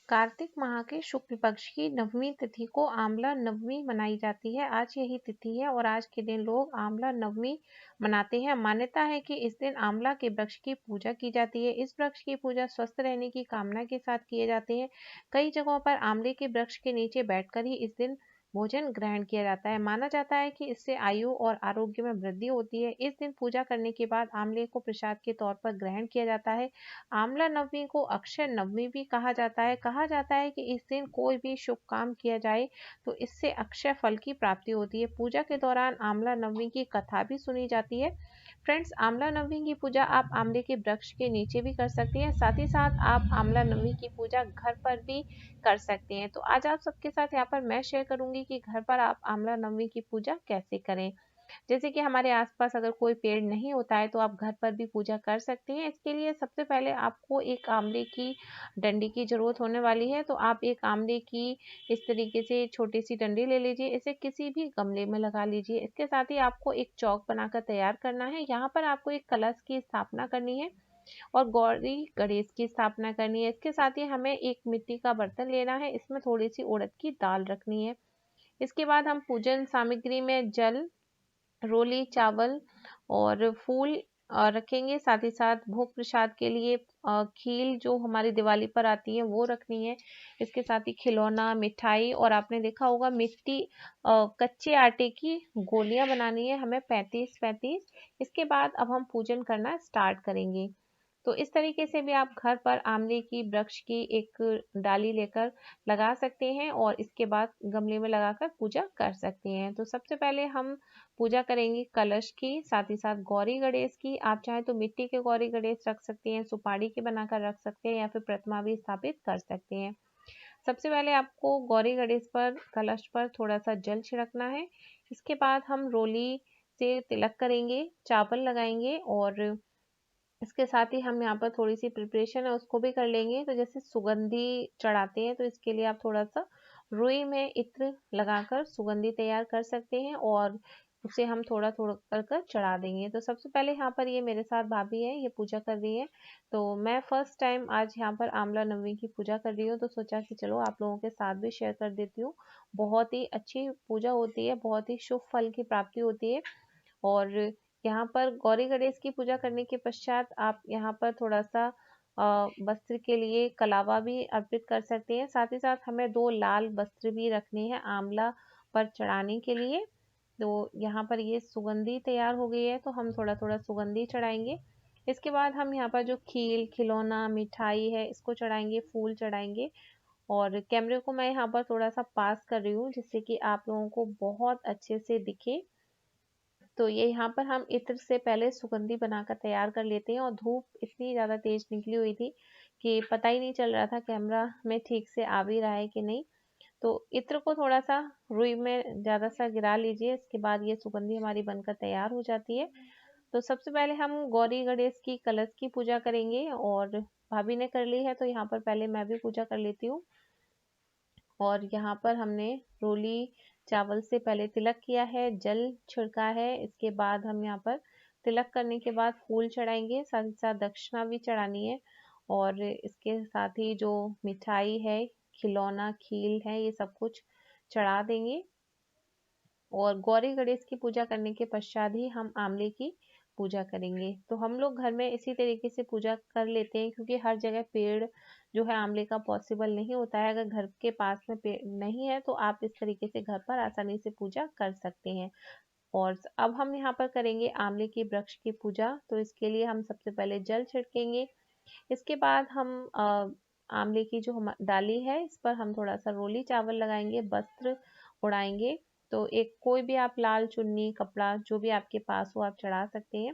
कार्तिक माह के शुक्ल पक्ष की नवमी तिथि को आंवला नवमी मनाई जाती है। आज यही तिथि है और आज के दिन लोग आंवला नवमी मनाते हैं। मान्यता है कि इस दिन आंवला के वृक्ष की पूजा की जाती है। इस वृक्ष की पूजा स्वस्थ रहने की कामना के साथ किए जाते हैं। कई जगहों पर आंवले के वृक्ष के नीचे बैठकर ही इस दिन भोजन ग्रहण किया जाता है। माना जाता है कि इससे आयु और आरोग्य में वृद्धि होती है। इस दिन पूजा करने के बाद आंवले को प्रसाद के तौर पर ग्रहण किया जाता है। आंवला नवमी को अक्षय नवमी भी कहा जाता है। कहा जाता है कि इस दिन कोई भी शुभ काम किया जाए तो इससे अक्षय फल की प्राप्ति होती है। पूजा के दौरान आंवला नवमी की कथा भी सुनी जाती है। फ्रेंड्स, आंवला नवमी की पूजा आप आंवले के वृक्ष के नीचे भी कर सकते हैं। साथ ही साथ आप आंवला नवमी की पूजा घर पर भी कर सकते हैं। तो आज आप सबके साथ यहाँ पर मैं शेयर करूंगी कि घर पर आप आंवला नवमी की पूजा कैसे करें। जैसे कि हमारे आसपास अगर कोई पेड़ नहीं होता है तो आप घर पर भी पूजा कर सकते हैं। इसके लिए सबसे पहले आपको एक आंवले की डंडी की ज़रूरत होने वाली है। तो आप एक आंवले की इस तरीके से छोटी सी डंडी ले लीजिए। इसे किसी भी गमले में लगा लीजिए। इसके साथ ही आपको एक चौक बनाकर तैयार करना है। यहाँ पर आपको एक कलश की स्थापना करनी है और गौरी गणेश की स्थापना करनी है। इसके साथ ही हमें एक मिट्टी का बर्तन लेना है। इसमें थोड़ी सी उड़द की दाल रखनी है। इसके बाद हम पूजन सामग्री में जल, रोली, चावल और फूल रखेंगे। साथ ही साथ भोग प्रसाद के लिए खील जो हमारी दिवाली पर आती है वो रखनी है। इसके साथ ही खिलौना, मिठाई और आपने देखा होगा मिट्टी कच्चे आटे की गोलियां बनानी है हमें 35-35। इसके बाद अब हम पूजन करना स्टार्ट करेंगे। तो इस तरीके से भी आप घर पर आंवले की वृक्ष की एक डाली लेकर लगा सकते हैं और इसके बाद गमले में लगाकर पूजा कर सकते हैं। तो सबसे पहले हम पूजा करेंगे कलश की, साथ ही साथ गौरी गणेश की। आप चाहें तो मिट्टी के गौरी गणेश रख सकते हैं, सुपारी के बनाकर रख सकते हैं या फिर प्रतिमा भी स्थापित कर सकते हैं। सबसे पहले आपको गौरी गणेश पर कलश पर थोड़ा सा जल छिड़कना है। इसके बाद हम रोली से तिलक करेंगे, चावल लगाएंगे और इसके साथ ही हम यहाँ पर थोड़ी सी प्रिपरेशन है उसको भी कर लेंगे। तो जैसे सुगंधी चढ़ाते हैं तो इसके लिए आप थोड़ा सा रुई में इत्र लगाकर सुगंधी तैयार कर सकते हैं और उसे हम थोड़ा थोड़ा कर कर चढ़ा देंगे। तो सबसे पहले यहाँ पर ये मेरे साथ भाभी है, ये पूजा कर रही है। तो मैं फर्स्ट टाइम आज यहाँ पर आंवला नवमी की पूजा कर रही हूँ तो सोचा कि चलो आप लोगों के साथ भी शेयर कर देती हूँ। बहुत ही अच्छी पूजा होती है, बहुत ही शुभ फल की प्राप्ति होती है। और यहाँ पर गौरी गणेश की पूजा करने के पश्चात आप यहाँ पर थोड़ा सा वस्त्र के लिए कलावा भी अर्पित कर सकते हैं। साथ ही साथ हमें 2 लाल वस्त्र भी रखने हैं आंवला पर चढ़ाने के लिए। तो यहाँ पर ये सुगंधी तैयार हो गई है तो हम थोड़ा थोड़ा सुगंधी चढ़ाएंगे। इसके बाद हम यहाँ पर जो खील, खिलौना, मिठाई है इसको चढ़ाएंगे, फूल चढ़ाएंगे। और कैमरे को मैं यहाँ पर थोड़ा सा पास कर रही हूँ जिससे कि आप लोगों को बहुत अच्छे से दिखे। तो ये यहाँ पर हम इत्र से पहले सुगंधी बनाकर तैयार कर लेते हैं और धूप इतनी ज़्यादा तेज निकली हुई थी कि पता ही नहीं चल रहा था कैमरा में ठीक से आ भी रहा है कि नहीं। तो इत्र को थोड़ा सा रुई में ज़्यादा सा गिरा लीजिए। इसके बाद ये सुगंधी हमारी बनकर तैयार हो जाती है। तो सबसे पहले हम गौरी गणेश की कलश की पूजा करेंगे और भाभी ने कर ली है तो यहाँ पर पहले मैं भी पूजा कर लेती हूँ। और यहाँ पर हमने रोली चावल से पहले तिलक किया है, जल छिड़का है। इसके बाद हम यहाँ पर तिलक करने के बाद फूल चढ़ाएंगे, साथ ही साथ दक्षिणा भी चढ़ानी है। और इसके साथ ही जो मिठाई है, खिलौना, खील है, ये सब कुछ चढ़ा देंगे। और गौरी गणेश की पूजा करने के पश्चात ही हम आंवले की पूजा करेंगे। तो हम लोग घर में इसी तरीके से पूजा कर लेते हैं क्योंकि हर जगह पेड़ जो है आंवले का पॉसिबल नहीं होता है। अगर घर के पास में पेड़ नहीं है तो आप इस तरीके से घर पर आसानी से पूजा कर सकते हैं। और अब हम यहाँ पर करेंगे आंवले के वृक्ष की पूजा। तो इसके लिए हम सबसे पहले जल छिड़केंगे। इसके बाद हम आंवले की जो हम डाली है इस पर हम थोड़ा सा रोली चावल लगाएंगे, वस्त्र उड़ाएंगे। तो एक कोई भी आप लाल चुन्नी, कपड़ा जो भी आपके पास हो आप चढ़ा सकते हैं।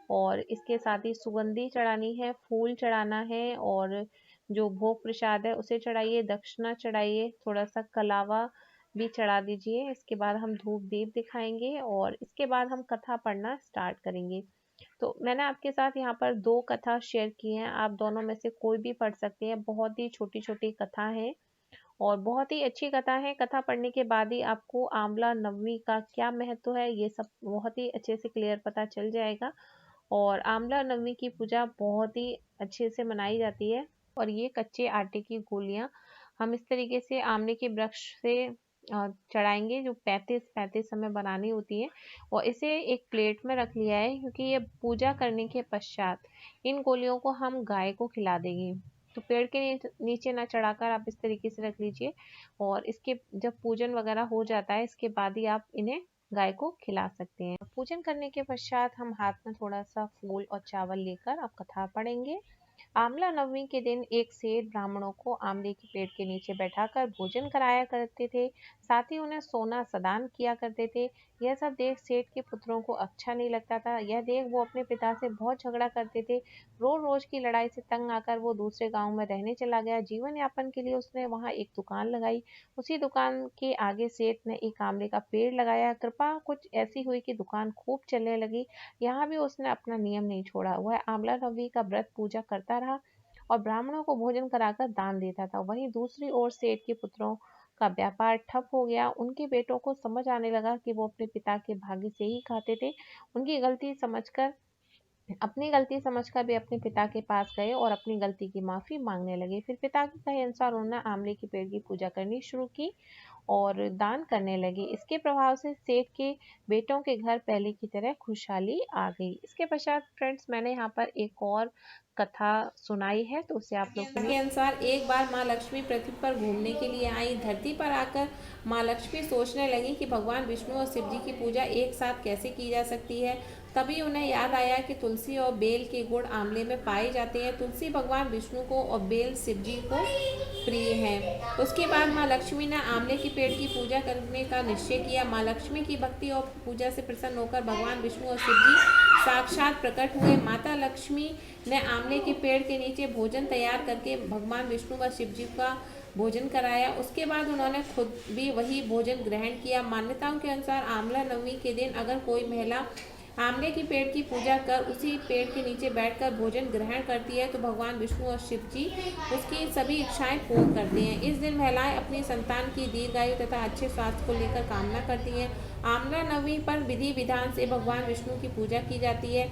और इसके साथ ही सुगंधी चढ़ानी है, फूल चढ़ाना है और जो भोग प्रसाद है उसे चढ़ाइए, दक्षिणा चढ़ाइए, थोड़ा सा कलावा भी चढ़ा दीजिए। इसके बाद हम धूप दीप दिखाएंगे और इसके बाद हम कथा पढ़ना स्टार्ट करेंगे। तो मैंने आपके साथ यहाँ पर 2 कथा शेयर की हैं, आप दोनों में से कोई भी पढ़ सकते हैं। बहुत ही छोटी छोटी कथा है और बहुत ही अच्छी कथा है। कथा पढ़ने के बाद ही आपको आंवला नवमी का क्या महत्व है ये सब बहुत ही अच्छे से क्लियर पता चल जाएगा। और आंवला नवमी की पूजा बहुत ही अच्छे से मनाई जाती है। और ये कच्चे आटे की गोलियाँ हम इस तरीके से आंवले के वृक्ष से चढ़ाएँगे, जो 35-35 हमें बनानी होती है, और इसे एक प्लेट में रख लिया है क्योंकि ये पूजा करने के पश्चात इन गोलियों को हम गाय को खिला देंगे। तो पेड़ के नीचे ना चढ़ाकर आप इस तरीके से रख लीजिए, और इसके जब पूजन वगैरह हो जाता है इसके बाद ही आप इन्हें गाय को खिला सकते हैं। पूजन करने के पश्चात हम हाथ में थोड़ा सा फूल और चावल लेकर आप कथा पढ़ेंगे। आंवला नवमी के दिन एक सेठ ब्राह्मणों को आंवले के पेड़ के नीचे बैठाकर भोजन कराया करते थे, साथ ही उन्हें सोना सदान किया करते थे। यह सब देख सेठ के पुत्रों को अच्छा नहीं लगता था। यह देख वो अपने पिता से बहुत झगड़ा करते थे। रोज रोज की लड़ाई से तंग आकर वो दूसरे गांव में रहने चला गया। जीवन यापन के लिए उसने वहां एक दुकान लगाई। उसी दुकान के आगे सेठ ने एक आंवले का पेड़ लगाया। कृपा कुछ ऐसी हुई कि दुकान खूब चलने लगी। यहाँ भी उसने अपना नियम नहीं छोड़ा। वह आंवला नवमी का व्रत पूजा करता रहा और ब्राह्मणों को भोजन कराकर दान देता था। वहीं दूसरी ओर सेठ के पुत्रों का व्यापार ठप हो गया। उनके बेटों को समझ आने लगा कि वो अपने पिता के भाग्य से ही खाते थे। उनकी गलती समझकर अपनी गलती समझकर वे अपने पिता के पास गए और अपनी गलती की माफी मांगने लगे। फिर पिता के कहे अनुसार उन्होंने आंवले के पेड़ की पूजा करनी शुरू की और दान करने लगे। इसके प्रभाव से सेठ के बेटों के घर पहले की तरह खुशहाली आ गई। इसके पश्चात फ्रेंड्स मैंने यहाँ पर एक और कथा सुनाई है, तो उसे आप लोग के अनुसार एक बार माँ लक्ष्मी पृथ्वी पर घूमने के लिए आई। धरती पर आकर माँ लक्ष्मी सोचने लगी कि भगवान विष्णु और शिव जी की पूजा एक साथ कैसे की जा सकती है। तभी उन्हें याद आया कि तुलसी और बेल के गुण आंवले में पाए जाते हैं। तुलसी भगवान विष्णु को और बेल शिव जी को प्रिय है। उसके बाद माँ लक्ष्मी ने आंवले के पेड़ की पूजा करने का निश्चय किया। माँ लक्ष्मी की भक्ति और पूजा से प्रसन्न होकर भगवान विष्णु और शिव जी साक्षात प्रकट हुए। माता लक्ष्मी ने आंवले के पेड़ के नीचे भोजन तैयार करके भगवान विष्णु व शिव जी का भोजन कराया। उसके बाद उन्होंने खुद भी वही भोजन ग्रहण किया। मान्यताओं के अनुसार आंवला नवमी के दिन अगर कोई महिला आंवले के पेड़ की पूजा कर उसी पेड़ के नीचे बैठकर भोजन ग्रहण करती है तो भगवान विष्णु और शिव जी उसकी सभी इच्छाएं पूर्ण करते हैं। इस दिन महिलाएं अपनी संतान की दीर्घायु तथा अच्छे स्वास्थ्य को लेकर कामना करती हैं। आंवला नवमी पर विधि विधान से भगवान विष्णु की पूजा की जाती है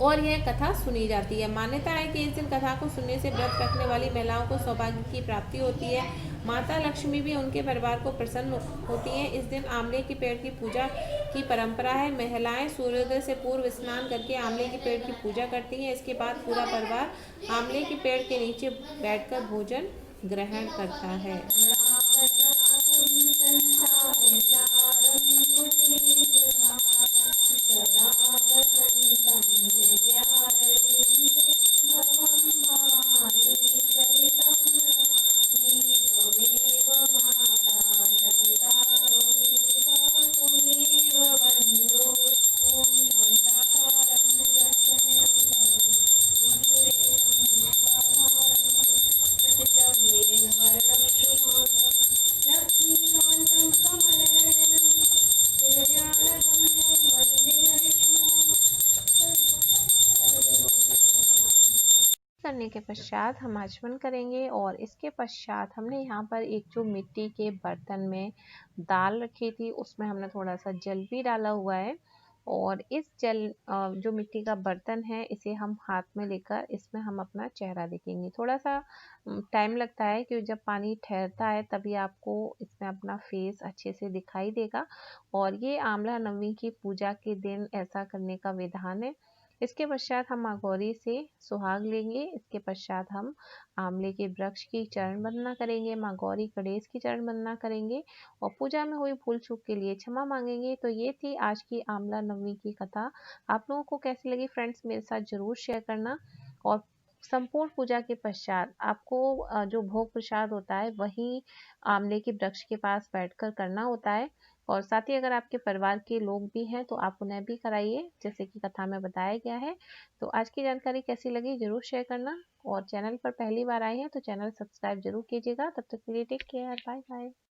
और यह कथा सुनी जाती है। मान्यता है कि इस दिन कथा को सुनने से व्रत रखने वाली महिलाओं को सौभाग्य की प्राप्ति होती है। माता लक्ष्मी भी उनके परिवार को प्रसन्न होती हैं। इस दिन आंवले के पेड़ की पूजा की परंपरा है। महिलाएं सूर्योदय से पूर्व स्नान करके आंवले के पेड़ की पूजा करती हैं। इसके बाद पूरा परिवार आंवले के पेड़ के नीचे बैठकर भोजन ग्रहण करता है। करने के पश्चात हम आचमन करेंगे और इसके पश्चात हमने यहाँ पर एक जो मिट्टी के बर्तन में दाल रखी थी उसमें हमने थोड़ा सा जल भी डाला हुआ है और इस जल जो मिट्टी का बर्तन है इसे हम हाथ में लेकर इसमें हम अपना चेहरा देखेंगे। थोड़ा सा टाइम लगता है क्योंकि जब पानी ठहरता है तभी आपको इसमें अपना फेस अच्छे से दिखाई देगा और ये आंवला नवमी की पूजा के दिन ऐसा करने का विधान है। इसके पश्चात हम माँ गौरी से सुहाग लेंगे। इसके पश्चात हम आंवले के वृक्ष की चरण वंदना करेंगे। माँ गौरी गणेश की चरण वंदना करेंगे और पूजा में हुई भूल चूक के लिए क्षमा मांगेंगे। तो ये थी आज की आंवला नवमी की कथा। आप लोगों को कैसी लगी फ्रेंड्स मेरे साथ जरूर शेयर करना। और संपूर्ण पूजा के पश्चात आपको जो भोग प्रसाद होता है वही आंवले के वृक्ष के पास बैठकर करना होता है और साथ ही अगर आपके परिवार के लोग भी हैं तो आप उन्हें भी कराइए जैसे कि कथा में बताया गया है। तो आज की जानकारी कैसी लगी जरूर शेयर करना और चैनल पर पहली बार आए हैं तो चैनल सब्सक्राइब जरूर कीजिएगा। तब तक के लिए टेक केयर, बाय बाय।